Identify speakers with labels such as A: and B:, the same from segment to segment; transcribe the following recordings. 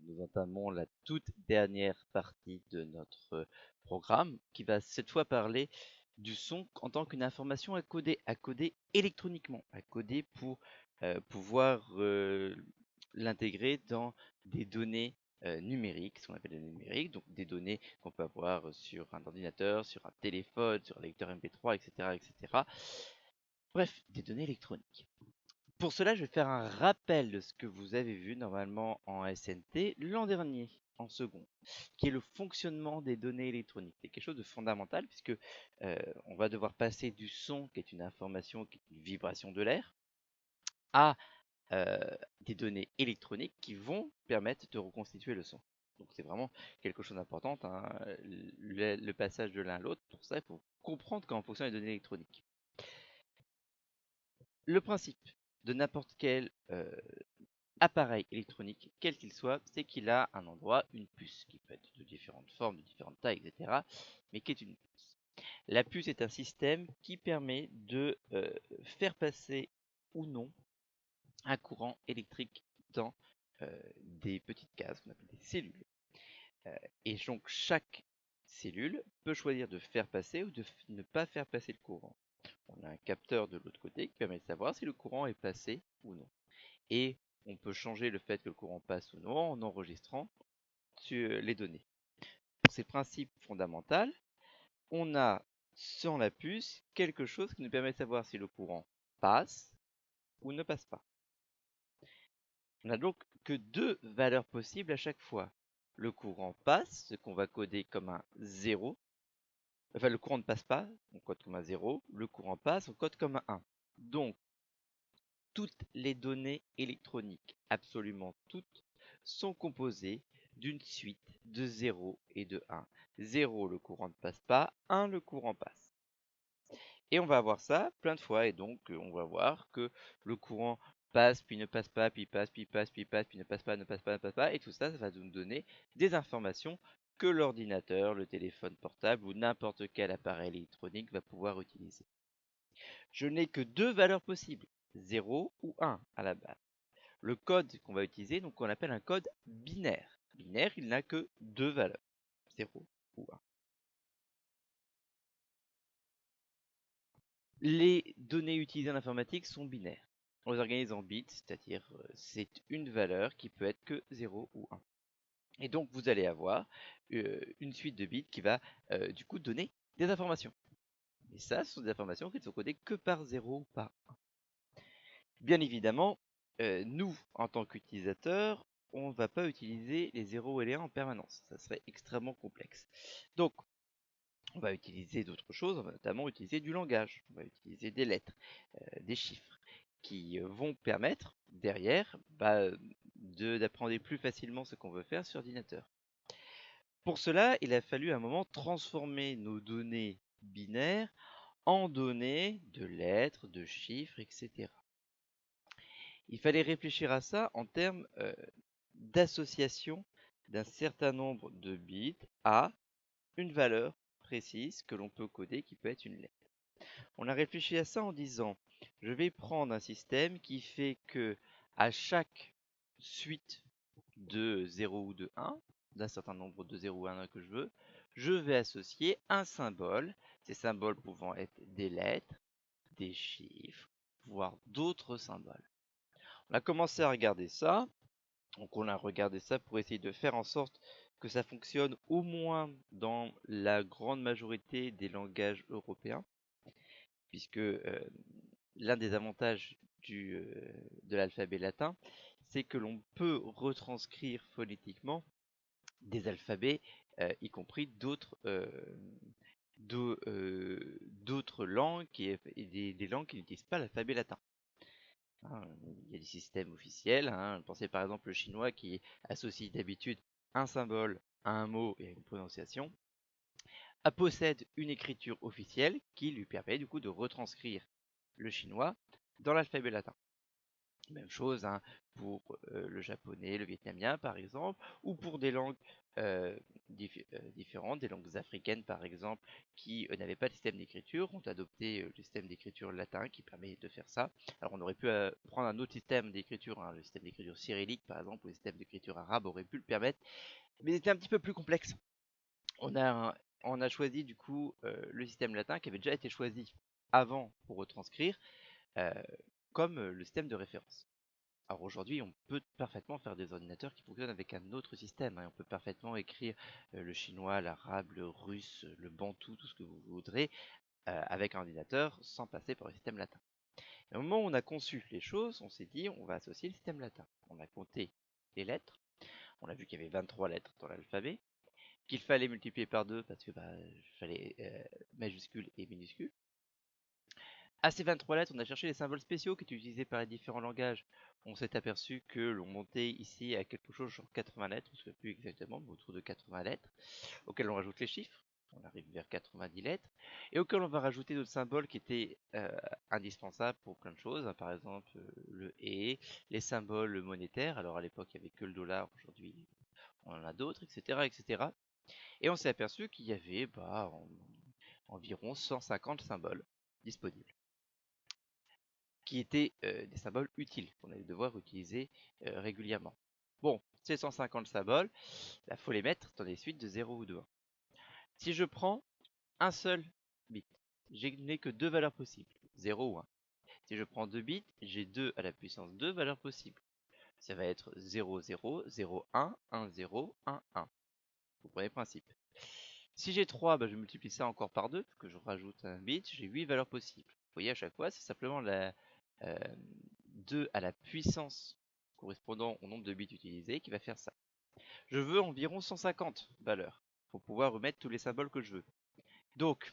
A: Nous entamons la toute dernière partie de notre programme qui va cette fois parler du son en tant qu'une information à coder électroniquement, à coder pour pouvoir l'intégrer dans des données numériques, ce qu'on appelle des données numériques, donc des données qu'on peut avoir sur un ordinateur, sur un téléphone, sur un lecteur MP3, etc., etc. Bref, des données électroniques. Pour cela, je vais faire un rappel de ce que vous avez vu normalement en SNT l'an dernier, en second, qui est le fonctionnement des données électroniques. C'est quelque chose de fondamental puisque on va devoir passer du son, qui est une information, qui est une vibration de l'air, à des données électroniques qui vont permettre de reconstituer le son. Donc c'est vraiment quelque chose d'important, hein, le passage de l'un à l'autre. Pour ça, il faut comprendre comment fonctionnent les données électroniques. Le principe de n'importe quel appareil électronique, quel qu'il soit, c'est qu'il a un endroit, une puce, qui peut être de différentes formes, de différentes tailles, etc., mais qui est une puce. La puce est un système qui permet de faire passer ou non un courant électrique dans des petites cases qu'on appelle des cellules. Et donc chaque cellule peut choisir de faire passer ou de ne pas faire passer le courant. On a un capteur de l'autre côté qui permet de savoir si le courant est passé ou non. Et on peut changer le fait que le courant passe ou non en enregistrant les données. Pour ces principes fondamentaux, on a sur la puce quelque chose qui nous permet de savoir si le courant passe ou ne passe pas. On n'a donc que deux valeurs possibles à chaque fois. Le courant passe, ce qu'on va coder comme un 0. Enfin, le courant ne passe pas, on code comme un 0. Le courant passe, on code comme un 1. Donc, toutes les données électroniques, absolument toutes, sont composées d'une suite de 0 et de 1. 0, le courant ne passe pas, 1, le courant passe. Et on va avoir ça plein de fois, et donc on va voir que le courant passe, puis ne passe pas, puis passe, puis passe, puis passe, puis ne passe pas, ne passe pas, ne passe pas, et tout ça, ça va nous donner des informations que l'ordinateur, le téléphone portable ou n'importe quel appareil électronique va pouvoir utiliser. Je n'ai que deux valeurs possibles, 0 ou 1 à la base. Le code qu'on va utiliser, donc on appelle un code binaire. Binaire, il n'a que deux valeurs, 0 ou 1. Les données utilisées en informatique sont binaires. On les organise en bits, c'est-à-dire c'est une valeur qui peut être que 0 ou 1. Et donc vous allez avoir une suite de bits qui va du coup donner des informations. Et ça, ce sont des informations qui ne sont codées que par 0 ou par 1. Bien évidemment, nous, en tant qu'utilisateurs, on ne va pas utiliser les 0 et les 1 en permanence. Ça serait extrêmement complexe. Donc, on va utiliser d'autres choses, on va notamment utiliser du langage, on va utiliser des lettres, des chiffres, qui vont permettre, derrière, d'apprendre plus facilement ce qu'on veut faire sur ordinateur. Pour cela, il a fallu à un moment transformer nos données binaires en données de lettres, de chiffres, etc. Il fallait réfléchir à ça en termes d'association d'un certain nombre de bits à une valeur précise que l'on peut coder qui peut être une lettre. On a réfléchi à ça en disant, je vais prendre un système qui fait que à chaque suite de 0 ou de 1, d'un certain nombre de 0 ou 1 que je vais associer un symbole, ces symboles pouvant être des lettres, des chiffres, voire d'autres symboles. On a commencé à regarder ça, donc on a regardé ça pour essayer de faire en sorte que ça fonctionne au moins dans la grande majorité des langages européens, puisque l'un des avantages de l'alphabet latin, c'est que l'on peut retranscrire phonétiquement des alphabets, y compris d'autres langues et des langues qui n'utilisent pas l'alphabet latin. Hein, il y a des systèmes officiels. Hein. Pensez par exemple le chinois qui associe d'habitude un symbole à un mot et à une prononciation, possède une écriture officielle qui lui permet du coup de retranscrire le chinois dans l'alphabet latin. Même chose hein, pour le japonais, le vietnamien par exemple, ou pour des langues différentes, des langues africaines par exemple, qui n'avaient pas de système d'écriture, ont adopté le système d'écriture latin qui permet de faire ça. Alors on aurait pu prendre un autre système d'écriture, hein, le système d'écriture cyrillique par exemple, ou le système d'écriture arabe aurait pu le permettre, mais c'était un petit peu plus complexe. On a choisi du coup le système latin qui avait déjà été choisi avant pour retranscrire euh, comme le système de référence. Alors aujourd'hui, on peut parfaitement faire des ordinateurs qui fonctionnent avec un autre système, hein. On peut parfaitement écrire le chinois, l'arabe, le russe, le bantou, tout ce que vous voudrez, avec un ordinateur sans passer par le système latin. Et au moment où on a conçu les choses, on s'est dit on va associer le système latin. On a compté les lettres, on a vu qu'il y avait 23 lettres dans l'alphabet, qu'il fallait multiplier par 2 parce que fallait majuscules et minuscules. À ces 23 lettres, on a cherché les symboles spéciaux qui étaient utilisés par les différents langages. On s'est aperçu que l'on montait ici à quelque chose genre 80 lettres, je ne sais plus exactement, mais autour de 80 lettres, auxquelles on rajoute les chiffres. On arrive vers 90 lettres, et auxquelles on va rajouter d'autres symboles qui étaient indispensables pour plein de choses, hein, par exemple le et, les symboles monétaires. Alors à l'époque, il n'y avait que le dollar, aujourd'hui on en a d'autres, etc., etc. Et on s'est aperçu qu'il y avait environ 150 symboles disponibles, qui étaient des symboles utiles qu'on allait devoir utiliser régulièrement. Bon, ces 150 symboles, il faut les mettre dans des suites de 0 ou de 1. Si je prends un seul bit, je n'ai que deux valeurs possibles, 0 ou 1. Si je prends 2 bits, j'ai 2 à la puissance 2 valeurs possibles. Ça va être 0, 0, 0, 1, 1, 0, 1, 1. Vous comprenez le principe. Si j'ai 3, je multiplie ça encore par 2, que je rajoute un bit, j'ai 8 valeurs possibles. Vous voyez, à chaque fois, c'est simplement la 2 à la puissance correspondant au nombre de bits utilisés qui va faire ça. Je veux environ 150 valeurs pour pouvoir remettre tous les symboles que je veux. Donc,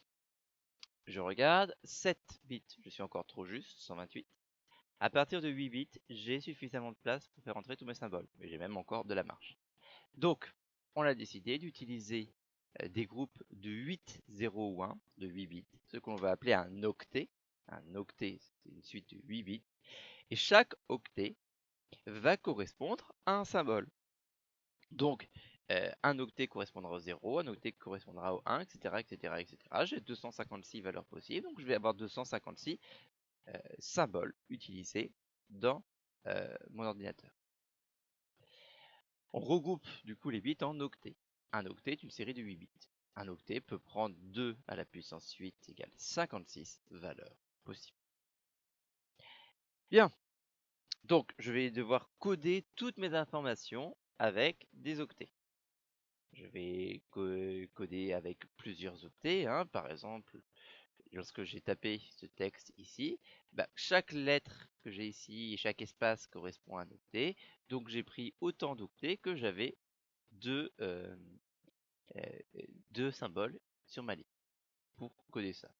A: je regarde, 7 bits, je suis encore trop juste, 128. À partir de 8 bits, j'ai suffisamment de place pour faire entrer tous mes symboles, mais j'ai même encore de la marge. Donc, on a décidé d'utiliser des groupes de 8, 0 ou 1, de 8 bits, ce qu'on va appeler un octet. Un octet, c'est une suite de 8 bits. Et chaque octet va correspondre à un symbole. Donc, un octet correspondra au 0, un octet correspondra au 1, etc. etc., etc. J'ai 256 valeurs possibles, donc je vais avoir 256 symboles utilisés dans mon ordinateur. On regroupe du coup les bits en octets. Un octet est une série de 8 bits. Un octet peut prendre 2 à la puissance 8 égale 56 valeurs possibles. Bien, donc je vais devoir coder toutes mes informations avec des octets. Je vais coder avec plusieurs octets, hein. Par exemple, lorsque j'ai tapé ce texte ici, chaque lettre que j'ai ici et chaque espace correspond à un octet. Donc j'ai pris autant d'octets que j'avais de symboles sur ma liste pour coder ça.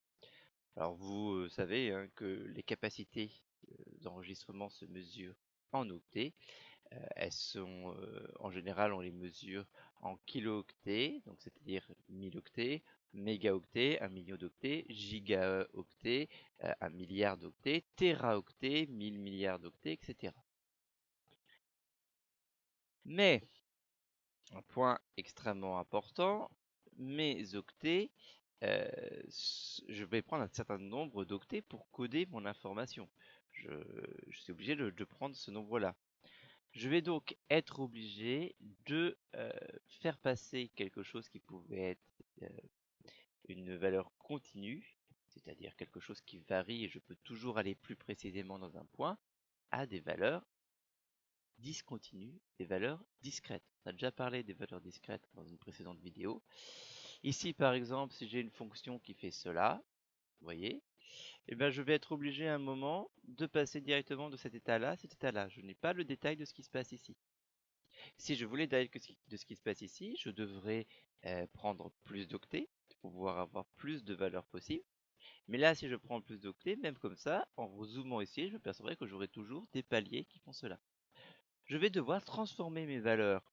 A: Alors vous savez hein, que les capacités d'enregistrement se mesurent en octets. Elles sont en général on les mesure en kilo-octets, donc c'est-à-dire 1000 octets, mégaoctets, 1 million d'octets, gigaoctets, 1 milliard d'octets, téraoctets, 1000 milliards d'octets, etc. Mais un point extrêmement important, mes octets, je vais prendre un certain nombre d'octets pour coder mon information. Je suis obligé de prendre ce nombre-là. Je vais donc être obligé de faire passer quelque chose qui pouvait être une valeur continue, c'est-à-dire quelque chose qui varie et je peux toujours aller plus précisément dans un point, à des valeurs discontinues, des valeurs discrètes. On a déjà parlé des valeurs discrètes dans une précédente vidéo. Ici, par exemple, si j'ai une fonction qui fait cela, vous voyez, je vais être obligé à un moment de passer directement de cet état-là à cet état-là. Je n'ai pas le détail de ce qui se passe ici. Si je voulais détail de ce qui se passe ici, je devrais prendre plus d'octets pour pouvoir avoir plus de valeurs possibles. Mais là, si je prends plus d'octets, même comme ça, en zoomant ici, je m'apercevrai que j'aurai toujours des paliers qui font cela. Je vais devoir transformer mes valeurs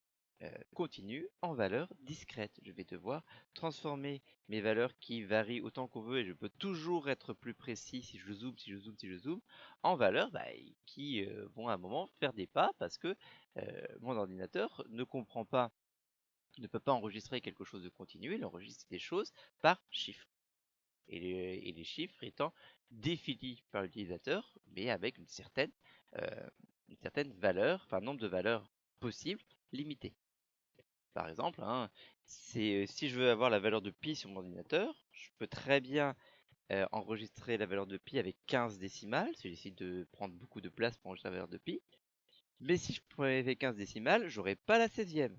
A: continue en valeur discrète. Je vais devoir transformer mes valeurs qui varient autant qu'on veut et je peux toujours être plus précis si je zoome, si je zoome, si je zoome, en valeurs qui vont à un moment faire des pas parce que mon ordinateur ne comprend pas, ne peut pas enregistrer quelque chose de continu, il enregistre des choses par chiffres. Et les chiffres étant définis par l'utilisateur, mais avec une certaine valeur, enfin nombre de valeurs possibles limité. Par exemple, hein, si je veux avoir la valeur de pi sur mon ordinateur, je peux très bien enregistrer la valeur de pi avec 15 décimales, si j'essaie de prendre beaucoup de place pour enregistrer la valeur de pi. Mais si je prenais 15 décimales, j'aurais pas la 16e.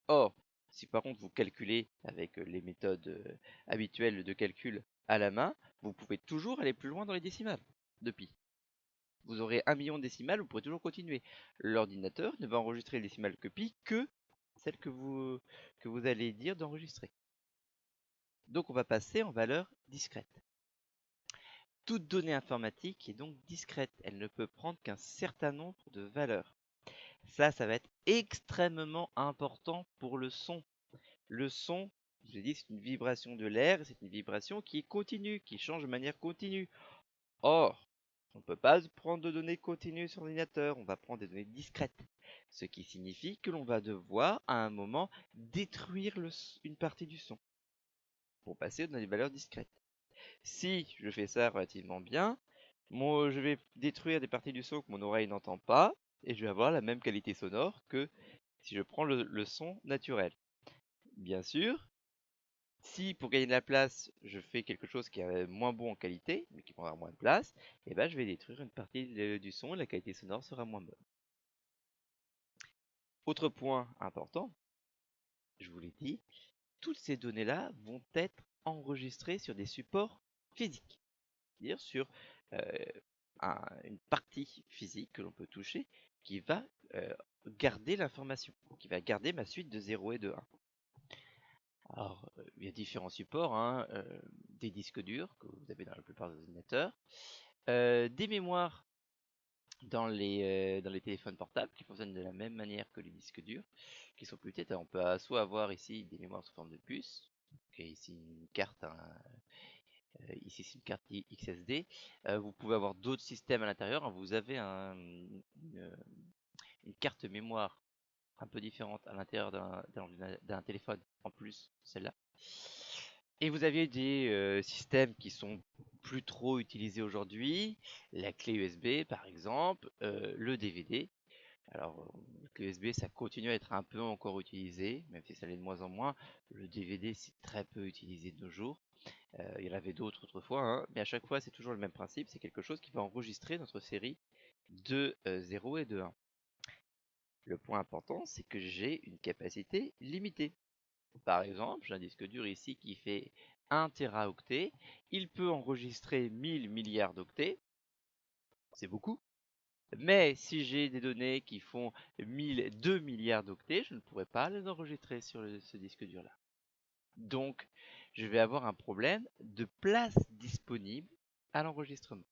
A: Or, si par contre vous calculez avec les méthodes habituelles de calcul à la main, vous pouvez toujours aller plus loin dans les décimales de pi. Vous aurez 1 million de décimales, vous pourrez toujours continuer. L'ordinateur ne va enregistrer les décimales que pi que celles que vous allez dire d'enregistrer. Donc on va passer en valeur discrète. Toute donnée informatique est donc discrète, elle ne peut prendre qu'un certain nombre de valeurs. Ça va être extrêmement important pour le son. Le son, je l'ai dit, c'est une vibration de l'air, c'est une vibration qui est continue, qui change de manière continue. Or, on ne peut pas prendre de données continues sur l'ordinateur, on va prendre des données discrètes. Ce qui signifie que l'on va devoir, à un moment, détruire une partie du son pour passer dans des valeurs discrètes. Si je fais ça relativement bien, je vais détruire des parties du son que mon oreille n'entend pas, et je vais avoir la même qualité sonore que si je prends le son naturel. Bien sûr, si pour gagner de la place, je fais quelque chose qui est moins bon en qualité, mais qui prendra moins de place, eh ben, je vais détruire une partie du son et la qualité sonore sera moins bonne. Autre point important, je vous l'ai dit, toutes ces données-là vont être enregistrées sur des supports physiques, c'est-à-dire sur une partie physique que l'on peut toucher qui va garder l'information, qui va garder ma suite de 0 et de 1. Alors, il y a différents supports, hein, des disques durs que vous avez dans la plupart des ordinateurs, des mémoires dans les téléphones portables qui fonctionnent de la même manière que les disques durs, qui sont plus petites. Alors, on peut soit avoir ici des mémoires sous forme de puce, qui est ici une carte, ici c'est une carte XSD. Vous pouvez avoir d'autres systèmes à l'intérieur. Hein. Vous avez une carte mémoire un peu différente à l'intérieur d'un téléphone, en plus celle-là. Et vous aviez des systèmes qui sont plus trop utilisés aujourd'hui, la clé USB par exemple, le DVD. Alors, la clé USB, ça continue à être un peu encore utilisé, même si ça l'est de moins en moins. Le DVD, c'est très peu utilisé de nos jours. Il y en avait d'autres autrefois, hein, mais à chaque fois, c'est toujours le même principe. C'est quelque chose qui va enregistrer notre série de 0 et de 1. Le point important, c'est que j'ai une capacité limitée. Par exemple, j'ai un disque dur ici qui fait 1 téraoctet. Il peut enregistrer 1000 milliards d'octets. C'est beaucoup. Mais si j'ai des données qui font 2 milliards d'octets, je ne pourrai pas les enregistrer sur ce disque dur-là. Donc, je vais avoir un problème de place disponible à l'enregistrement.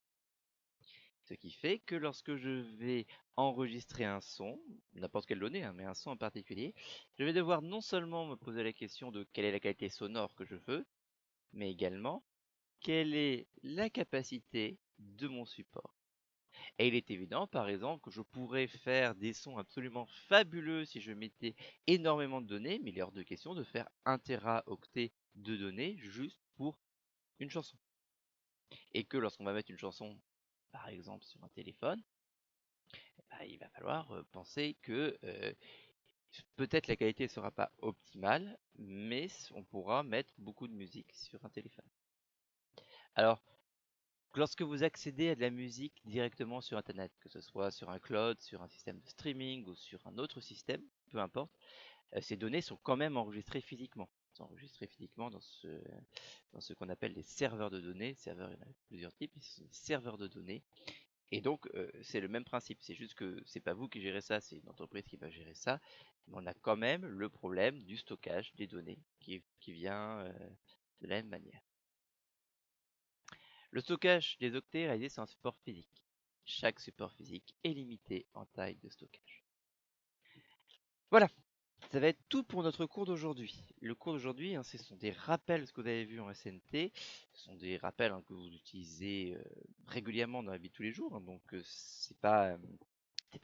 A: Ce qui fait que lorsque je vais enregistrer un son, n'importe quelle donnée, hein, mais un son en particulier, je vais devoir non seulement me poser la question de quelle est la qualité sonore que je veux, mais également quelle est la capacité de mon support. Et il est évident, par exemple, que je pourrais faire des sons absolument fabuleux si je mettais énormément de données, mais il est hors de question de faire 1 téraoctet de données juste pour une chanson. Et que lorsqu'on va mettre une chanson, par exemple, sur un téléphone, il va falloir penser que peut-être la qualité ne sera pas optimale, mais on pourra mettre beaucoup de musique sur un téléphone. Alors, lorsque vous accédez à de la musique directement sur Internet, que ce soit sur un cloud, sur un système de streaming ou sur un autre système, peu importe, ces données sont quand même enregistrées physiquement. Elles sont enregistrées physiquement dans ce qu'on appelle les serveurs de données. Serveurs, il y en a plusieurs types, mais ce sont des serveurs de données. Et donc, c'est le même principe. C'est juste que c'est pas vous qui gérez ça, c'est une entreprise qui va gérer ça. Mais on a quand même le problème du stockage des données qui vient de la même manière. Le stockage des octets est réalisé sur un support physique. Chaque support physique est limité en taille de stockage. Voilà, Ça va être tout pour notre cours d'aujourd'hui. Le cours d'aujourd'hui, ce sont des rappels de ce que vous avez vu en SNT. Ce sont des rappels que vous utilisez régulièrement dans la vie de tous les jours. Donc, c'est pas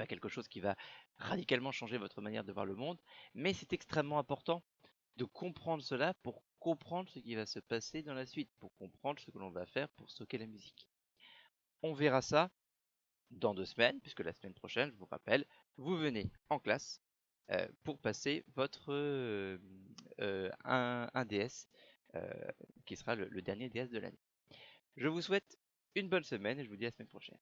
A: quelque chose qui va radicalement changer votre manière de voir le monde. Mais c'est extrêmement important de comprendre cela pour comprendre ce qui va se passer dans la suite, pour comprendre ce que l'on va faire pour stocker la musique. On verra ça dans 2 semaines, puisque la semaine prochaine, je vous rappelle, vous venez en classe pour passer votre un DS qui sera le dernier DS de l'année. Je vous souhaite une bonne semaine et je vous dis à la semaine prochaine.